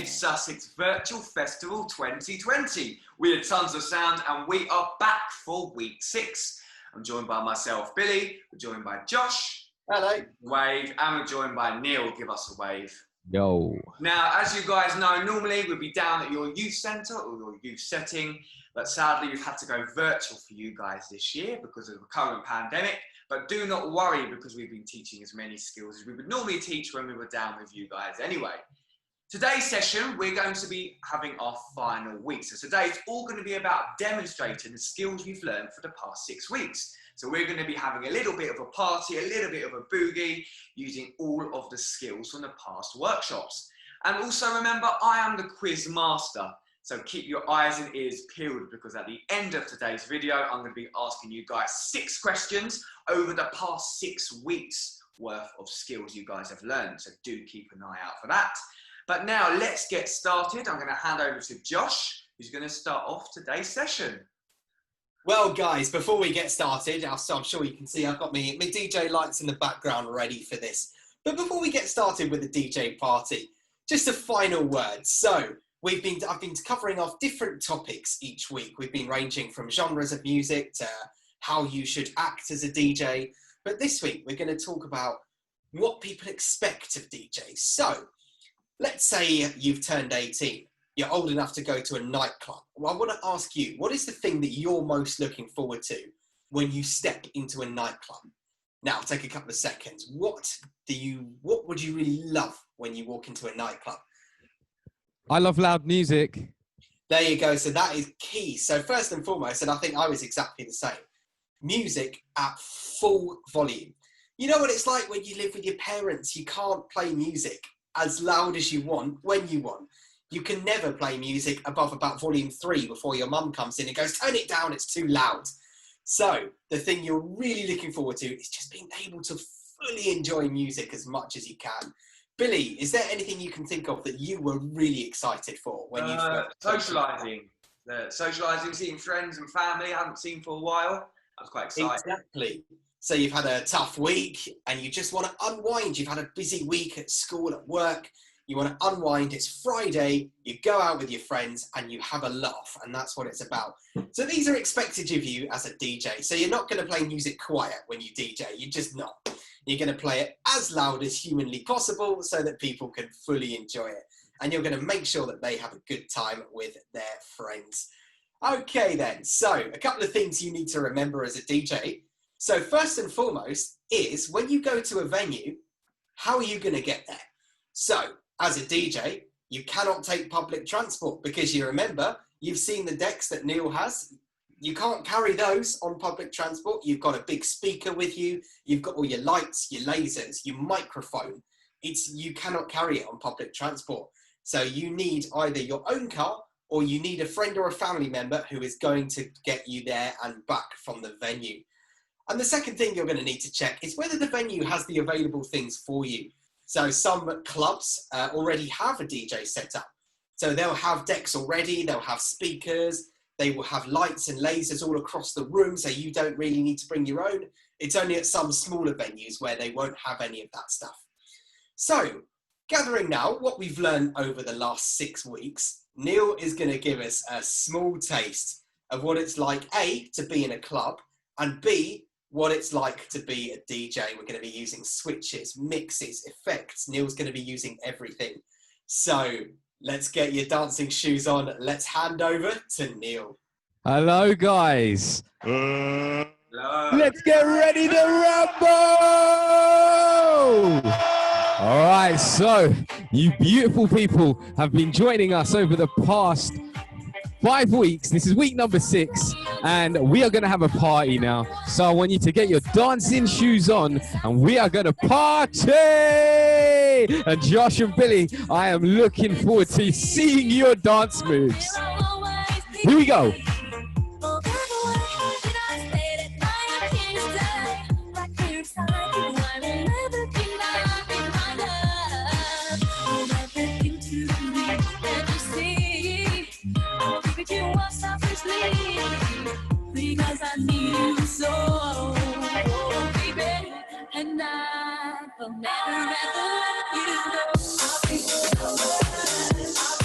Mid-Sussex Virtual Festival 2020. We had tons of sound and we are back for week 6. I'm joined by myself, Billy. We're joined by Josh. Hello. Wave. And we're joined by Neil. Give us a wave. Yo. Now, as you guys know, normally we'd be down at your youth centre or your youth setting, but sadly we've had to go virtual for you guys this year because of the current pandemic. But do not worry, because we've been teaching as many skills as we would normally teach when we were down with you guys anyway. Today's session, we're going to be having our final week. So today it's all going to be about demonstrating the skills we've learned for the past 6 weeks. So we're going to be having a little bit of a party, a little bit of a boogie, using all of the skills from the past workshops. And also remember, I am the quiz master. So keep your eyes and ears peeled, because at the end of today's video, I'm going to be asking you guys 6 questions over the past 6 weeks worth of skills you guys have learned. So do keep an eye out for that. But now let's get started. I'm going to hand over to Josh, who's going to start off today's session. Well, guys, before we get started, so I'm sure you can see I've got my DJ lights in the background ready for this. But before we get started with the DJ party, just a final word. So I've been covering off different topics each week. We've been ranging from genres of music to how you should act as a DJ. But this week, we're going to talk about what people expect of DJs. So let's say you've turned 18. You're old enough to go to a nightclub. Well, I want to ask you, what is the thing that you're most looking forward to when you step into a nightclub? Now, take a couple of seconds. What would you really love when you walk into a nightclub? I love loud music. There you go. So that is key. So first and foremost, and I think I was exactly the same, music at full volume. You know what it's like when you live with your parents? You can't play music as loud as you want, when you want. You can never play music above about volume 3 before your mum comes in and goes, turn it down, it's too loud. So the thing you're really looking forward to is just being able to fully enjoy music as much as you can. Billy, is there anything you can think of that you were really excited for when you socialising. Socialising, seeing friends and family I haven't seen for a while. I was quite excited. Exactly. So you've had a tough week and you just want to unwind. You've had a busy week at school, at work. You want to unwind. It's Friday. You go out with your friends and you have a laugh. And that's what it's about. So these are expected of you as a DJ. So you're not going to play music quiet when you DJ. You're just not. You're going to play it as loud as humanly possible so that people can fully enjoy it. And you're going to make sure that they have a good time with their friends. Okay then. So a couple of things you need to remember as a DJ. So first and foremost is when you go to a venue, how are you going to get there? So as a DJ, you cannot take public transport because you remember, you've seen the decks that Neil has. You can't carry those on public transport. You've got a big speaker with you. You've got all your lights, your lasers, your microphone. You cannot carry it on public transport. So you need either your own car or you need a friend or a family member who is going to get you there and back from the venue. And the second thing you're going to need to check is whether the venue has the available things for you. So some clubs already have a DJ set up. So they'll have decks already, they'll have speakers, they will have lights and lasers all across the room, so you don't really need to bring your own. It's only at some smaller venues where they won't have any of that stuff. So, gathering now what we've learned over the last 6 weeks, Neil is going to give us a small taste of what it's like, A, to be in a club, and B, what it's like to be a DJ. We're going to be using switches, mixes, effects. Neil's going to be using everything. So let's get your dancing shoes on. Let's hand over to Neil. Hello, guys. Hello. Let's get ready to rumble! All right, so you beautiful people have been joining us over the past 5 weeks. This is week number 6, and we are going to have a party now. So I want you to get your dancing shoes on, and we are going to party! And Josh and Billy, I am looking forward to seeing your dance moves. Here we go. Because I need you so, baby, and I will never ever let you go.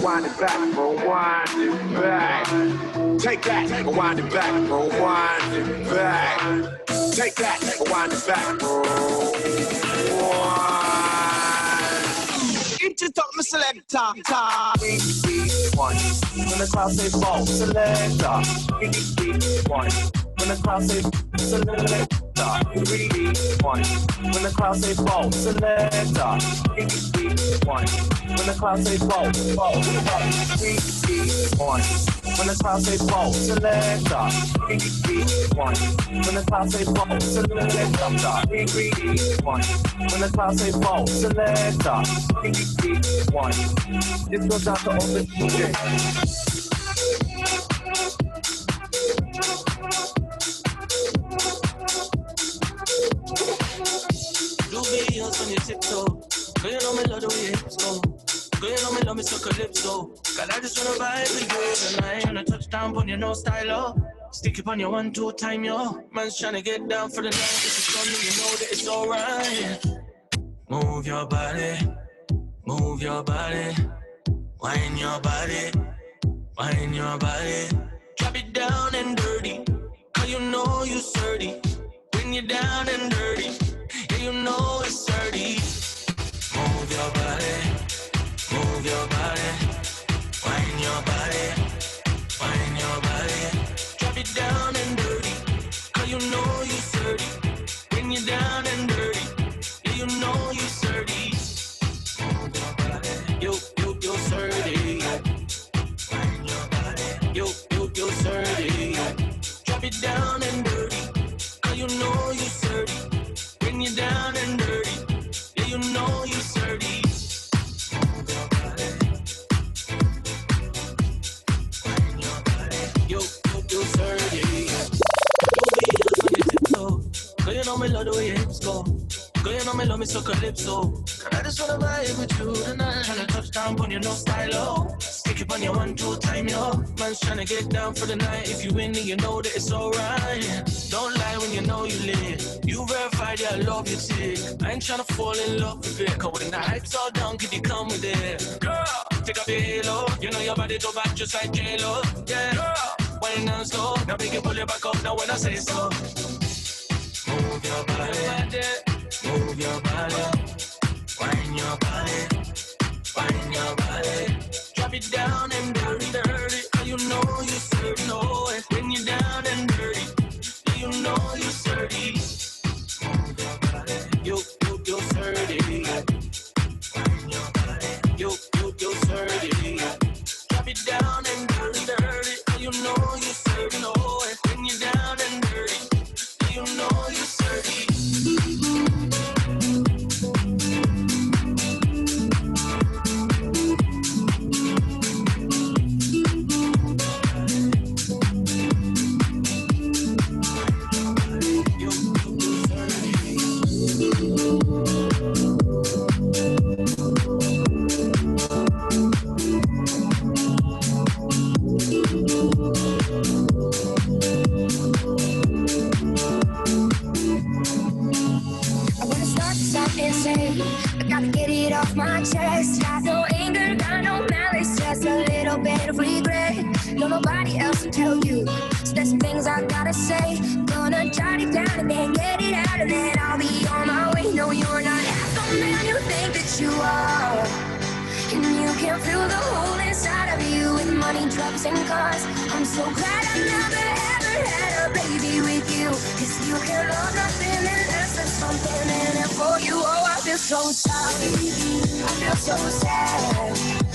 wind it back, rewind it back. Take that, rewind it back, rewind it back. Take that, rewind it back, rewind. It just up my selector. 3, 2, 1. When the crowd say ball, selector. 3, 2, 1. When the crowd say selector. 3, 2, 1. When the crowd say ball, selector. 3, 2, 1. When the crowd say ball, 3, 2, 1. When the crowd say ball, selector. 3, 2, 1. When the crowd say ball, selector. 3, 2, 1. When the crowd say ball, selector. 3, 2, 1. This goes out to all the DJs. Videos on your tiptoe. Girl, you know me love the way your hips go. Girl, you know me love me so calypso. God, I just wanna vibe with you tonight. Tryna touch down on your no style, oh. Stick it on your 1-2 time, yo. Man's tryna get down for the night. If it's on me, you know that it's alright. Move your body, move your body. Wine your body, wine your body. Drop it down and dirty. Cause you know you sturdy. When you're down and dirty. Yeah, you know it's dirty. Move your body, move your body. Wine your body, wine your body. Drop it down and dirty. Cause you know you dirty. When you're down and dirty. Yeah, you know you dirty. Move your body. You're dirty. Wine your body. You're dirty. Drop it down and dirty. Cause you know you dirty. When you're down and dirty, yeah, you know you dirty. Move your body. Wine your body. You're dirty. You be on your tiptoe. Girl, you know me love the way your hips go. Girl, you know me love me so calypso. And I just wanna vibe with you tonight. Tryna touch down on your no style, oh. Stick it on your 1-2 time, yo. Man's tryna get down for the night. If you win, then you know that it's alright. Don't lie when you know you live. You verified, yeah, I love you, tick. I ain't tryna fall in love with it. Cause when the hype's all down, could you come with it? Girl, take off your halo. You know your body go back just like J-Lo. Yeah, girl, wine and slow. Now make you pull it back up now when I say so. Move your body, move your body. Wine your body, wine your body. Drop it down and dirty, dirty. Cause you know you dirty, know it. When you're down and dirty, yeah, you know you dirty. Move your body, you dirty. Wine your body, you dirty. Drop it down and dirty, dirty. Cause you know you dirty, know it. When you're down and dirty, yeah, you know you dirty. I gotta get it off my chest. Got no anger, got no malice, just a little bit of regret. No, nobody else will tell you. So there's some things I gotta say. Gonna jot it down and then get it out, and then I'll be on my way. No, you're not half the man you think that you are. And you can fill the hole inside of you with money, drugs, and cars. I'm so glad I never ever had a baby with you. Cause you can love nothing unless there's something in it for you. Oh, I feel so sorry, I feel so sad.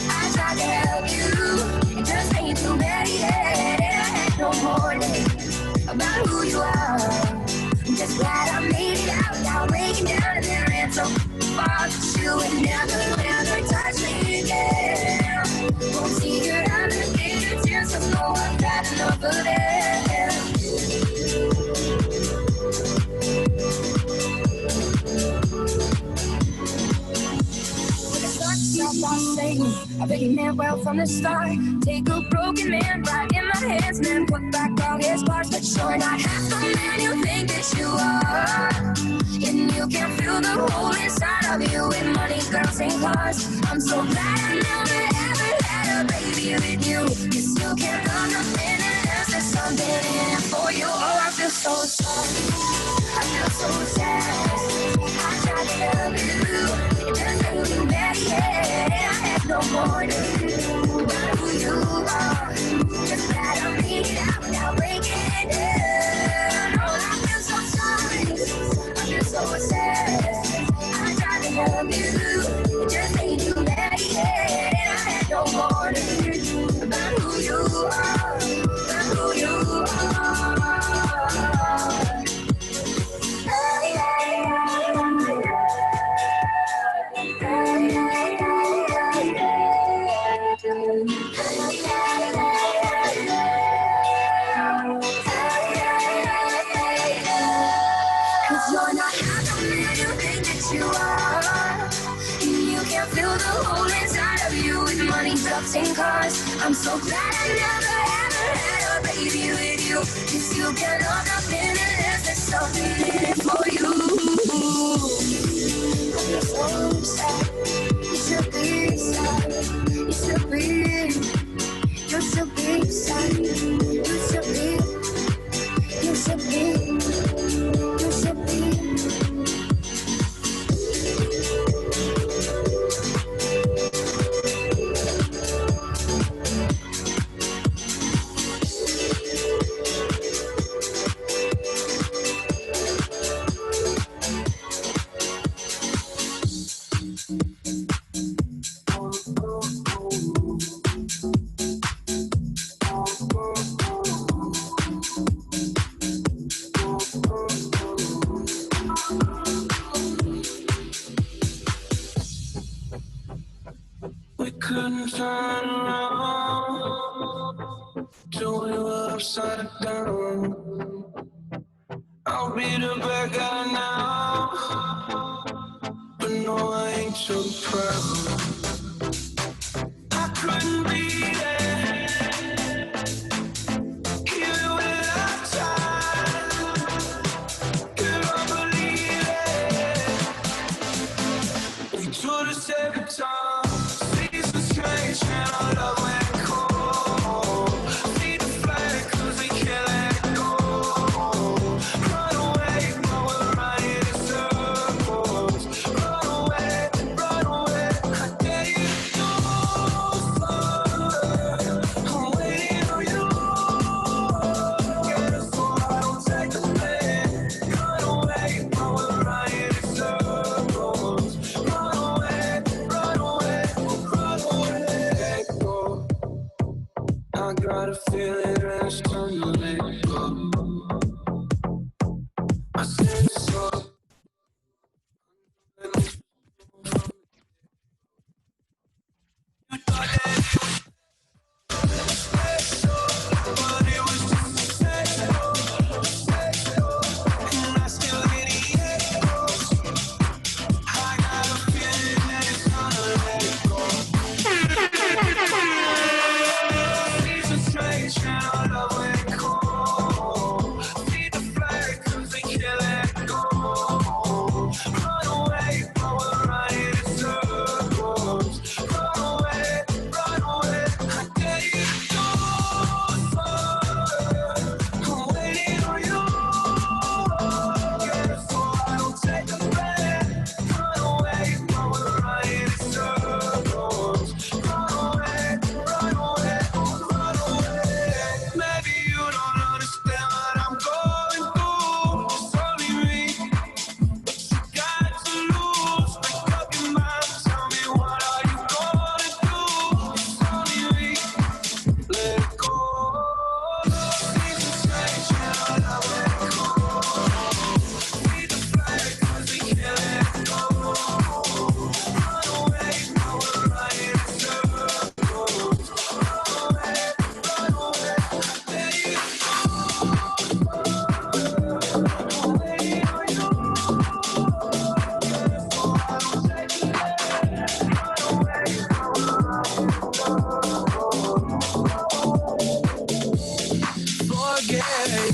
I tried to help you, it just ain't too bad yet. I had no warning about who you are. I'm just glad I made it out. Now laying down in there and so far that you would never touch me again. Won't see your eyes and fingertips, I know I've got enough of them. I bet you meant well from the start. Take a broken man right in my hands, man, put back all his parts. But you're not half the man you think that you are. And you can fill the hole inside of you with money, girls, and cars. I'm so glad I never ever had a baby, with you. You still can't love nothing unless there's something in it for you. Oh, I feel so sorry. I feel so sad. I tried to love you. It just ain't you back yet. I have no more to do. But who you are, just glad I made it out without breaking it down. Oh, I feel so sorry. I feel so sad. I tried to love you. It just ain't you back yet. I had no more to do. About who you are, about who you are. Cause you're not half the man you think that you are. You can't fill the hole inside of you with money, drugs, and cars. I'm so glad I never ever had a baby with you. Cause you can love nothing unless there's something in it for you. I feel so sad. You should be sad. You should be. You should be sad. You should be. You should be. You should be. We couldn't turn around till we were upside down. I'll be the bad guy now, but no, I ain't too proud. I couldn't be there, even when I tried. Could I believe it? We do this every time. Seasons change and our love went cold. Feed the flag 'cause we can't let go. Run away, but we're running in circles. Run away, I dare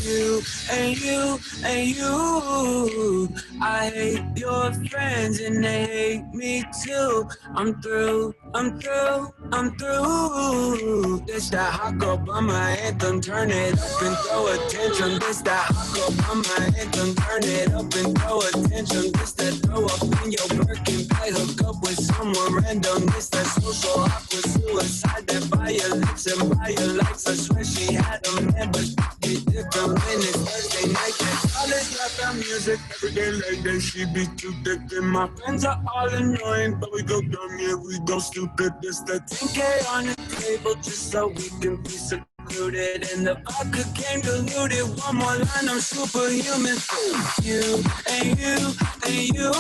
you and you and you. I hate your friends and they hate me too. I'm through, I'm through, I'm through. This that hot girl by my anthem, turn it up and throw a tantrum. This that hot girl by my anthem, turn it up and throw a tantrum. This that throw up in your Birkin bag, hook up with someone random. This that social awkward suicide that by your lips and by your likes. I swear she had a man, but get different when it's Thursday night. That college dropout music every day like that. She be too thick and my friends are all annoying, but we go dumb, yeah, we go stupid. This that 10K on the table just so we can be secluded, and the vodka came diluted. One more line, I'm superhuman. You and you and you.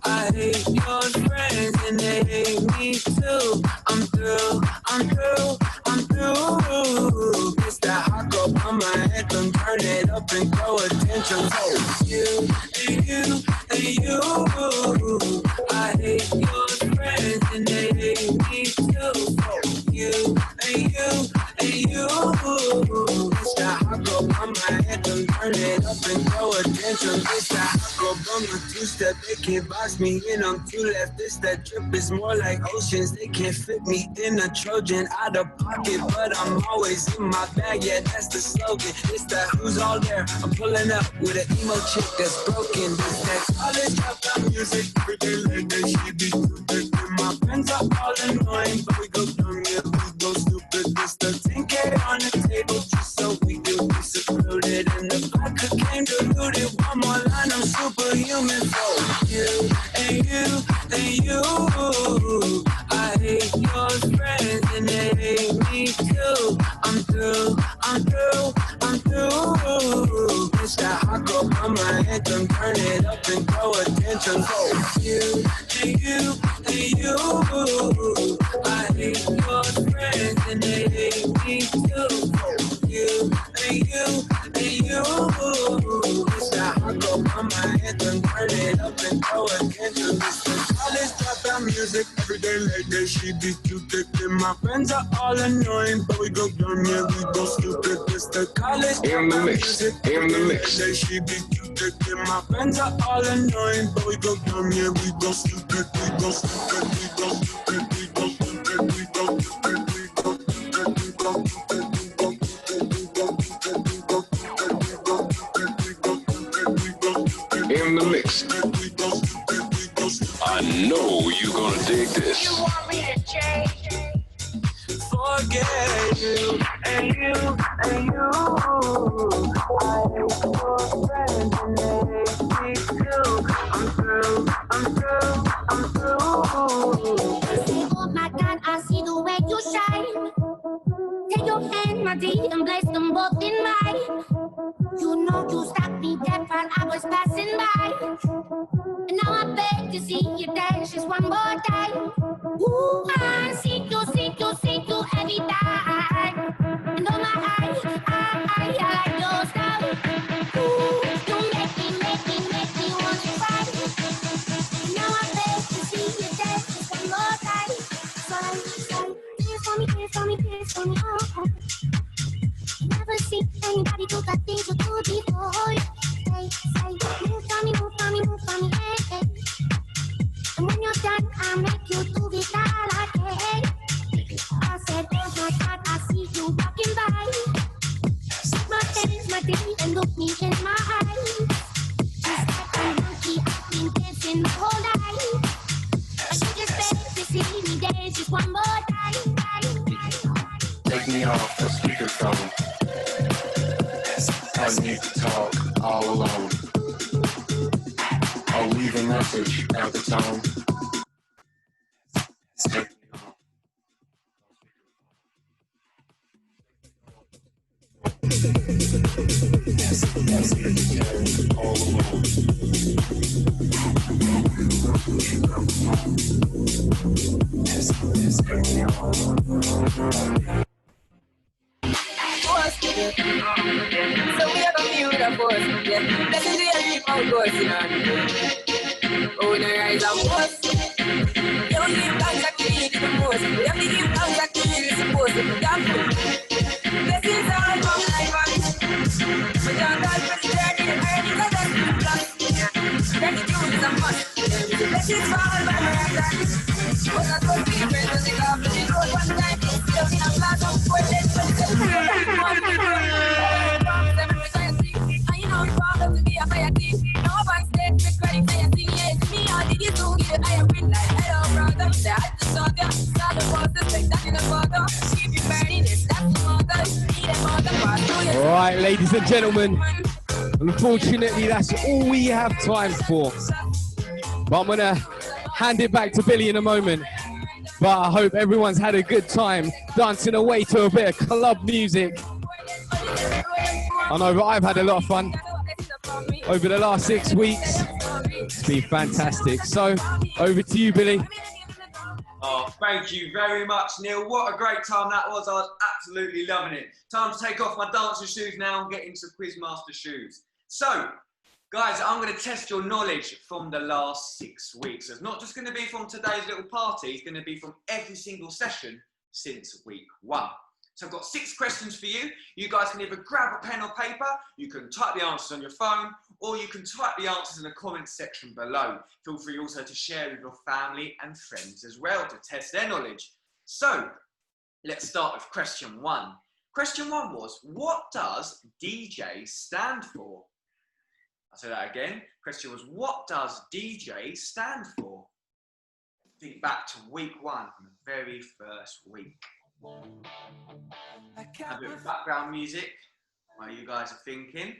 I hate your friends and they hate me too. I'm through, I'm through, I'm through. It's that hot girl on my anthem, turn it up and throw a tantrum. You and you and you. I hate your friends and they hate me too. You and you and you. It's that hot girl on my anthem, turn it up and throw a tantrum. It's that hot girl on my two-step, they can't box me in, I'm too left. This that drip is more like oceans, they can't fit me in a Trojan out of pocket, but I'm always in my bag, yeah, that's the slogan. It's that who's all there, I'm pulling up with an emo chick that's broken. This that college dropout music, every day like that, she be too thick, and my friends are all annoying, but we go dumb, yeah, we go stupid. This the 10K on the table just so we can be secluded, and the vodka came diluted. One more line, I'm superhuman. For you and you and you. I hate your friends and they hate me too. I'm through, I'm through, I'm through. It's that hot girl on my anthem, turn it up and throw a tantrum. For you and you and you. I hate your friends and they hate me too. For you and you and you. It's that hot girl on my anthem, turn it up and throw a tantrum. It's the college dropout music every day like that. She be too thick and my friends are all annoying, but we go dumb, yeah, we go stupid. It's the college dropout music every day like that. She be too thick and my friends are all annoying, but we go dumb, yeah, we go stupid. We go stupid, we go stupid, we go stupid, we go stupid, we go stupid, we go stupid, we go stupid, we go stupid, we go stupid, we go stupid, we go stupid, we go stupid. In the mix. I know you're gonna dig this. You want me to change? Forget you and you and you. I hate your friends and they hate me too. I'm through, I'm through, I'm through. I say, oh my God, I see the way you shine. Take your hand, my dear, and place them both in mine. You know you stopped me dead while I was passing by. And now I beg to see you dance just one more time. Ooh, I see you every time. And oh my, I like your style. Ooh, you make me want to fight. And now I beg to see you dance just one more time. So, dance for me, oh. Never seen anybody do the things you do before. Say, move for me, hey, hey. And when you're done, I'll make you do it all again. I said, oh my God, I see you walking by. Shake my hands, my day, and look me in my eyes. Just like a monkey, I've been dancing my whole life. I should just beg to see me dance just one more time. Take me off the speakerphone. I need to talk all alone. I'll leave a message at the tone. Take me off. All alone. Take me off. So we are gonna use the force, yeah. That's the way I course, you know. Oh, the rise and force. You don't give thanks that you need the most. We have to give thanks that you really supposed to. Damn. Blessings all from life and But don't God for the journey, the earnings are less than plus. Gratitude is a must. Let it fall by miracle. But I could be friends with the God for the road one time. Still in a class of 4 days, but it's a good one. And you know it's problem to be a fire team. No one state with credit for your thing. Yeah, to me, all did you do? Give it higher print like hello, brother. Say I just saw you. Saw the posters like that in the photo. Keep you burning, it's that's the mother. Need a mother, but do you? All right, ladies and gentlemen. Unfortunately, that's all we have time for. But I'm gonna hand it back to Billy in a moment. But I hope everyone's had a good time dancing away to a bit of club music. I know, but I've had a lot of fun over the last 6 weeks. It's been fantastic. So, over to you, Billy. Oh, thank you very much, Neil. What a great time that was. I was absolutely loving it. Time to take off my dancing shoes now and get into Quizmaster shoes. So, guys, I'm going to test your knowledge from the last 6 weeks. It's not just going to be from today's little party. It's going to be from every single session since week 1. So I've got 6 questions for you. You guys can either grab a pen or paper, you can type the answers on your phone, or you can type the answers in the comments section below. Feel free also to share with your family and friends as well to test their knowledge. So let's start with question 1. Question 1 was, what does DJ stand for? I'll say that again. Question was, what does DJ stand for? Think back to week 1, the very first week. A bit of background music while you guys are thinking.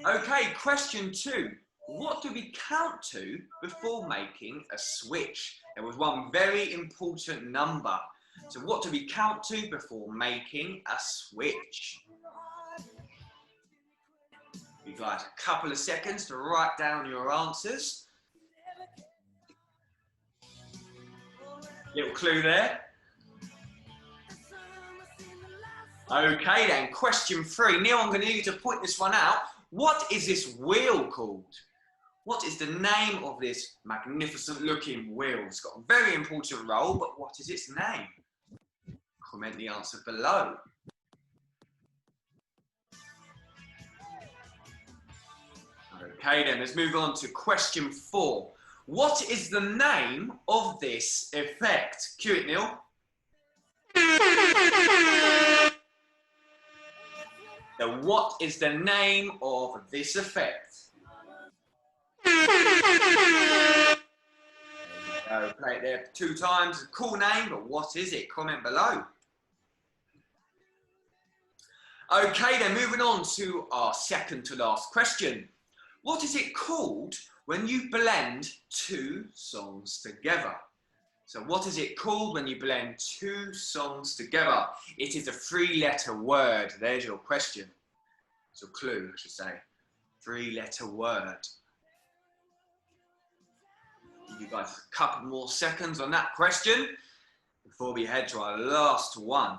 Okay, question 2. What do we count to before making a switch? There was one very important number. So what do we count to before making a switch? You guys, a couple of seconds to write down your answers. Little clue there. Okay then, question 3. Neil, I'm going to need you to point this one out. What is this wheel called? What is the name of this magnificent looking wheel? It's got a very important role, but what is its name? Comment the answer below. Okay then, let's move on to question 4. What is the name of this effect? Cue it, Neil. So what is the name of this effect? Play it there 2 times. A cool name, but what is it? Comment below. Okay then, moving on to our second to last question. What is it called when you blend 2 songs together? So what is it called when you blend 2 songs together? It is a 3-letter word. There's your question. It's a clue, I should say. 3-letter word. Give you guys a couple more seconds on that question before we head to our last one.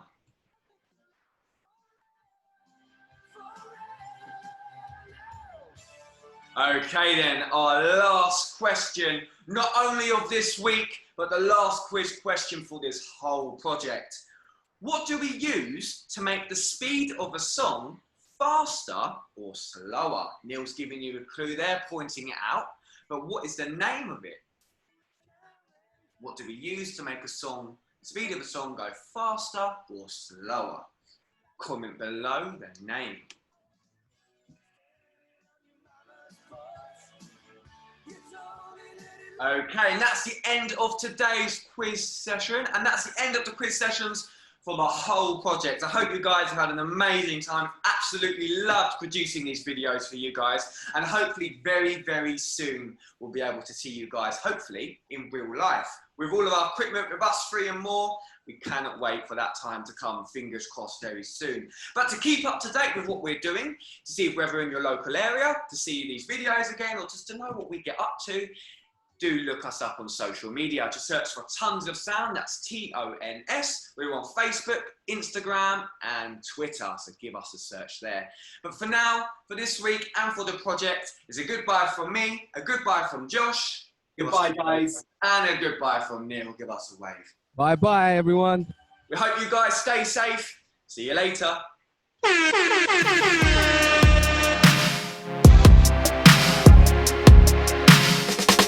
Okay then, our last question, not only of this week, but the last quiz question for this whole project. What do we use to make the speed of a song faster or slower? Neil's giving you a clue there, pointing it out, but what is the name of it? What do we use to make a song, the speed of a song go faster or slower? Comment below the name. Okay, and that's the end of today's quiz session, and that's the end of the quiz sessions for the whole project. I hope you guys have had an amazing time. Absolutely loved producing these videos for you guys, and hopefully very, very soon we'll be able to see you guys, hopefully, in real life. With all of our equipment, with us 3 and more, we cannot wait for that time to come, fingers crossed, very soon. But to keep up to date with what we're doing, to see if we're in your local area, to see these videos again, or just to know what we get up to, do look us up on social media. Just search for Tons of Sound, that's TONS. We're on Facebook, Instagram, and Twitter, so give us a search there. But for now, for this week and for the project, it's a goodbye from me, a goodbye from Josh. Goodbye, guys. And a goodbye from Neil. Give us a wave. Bye-bye, everyone. We hope you guys stay safe, See you later.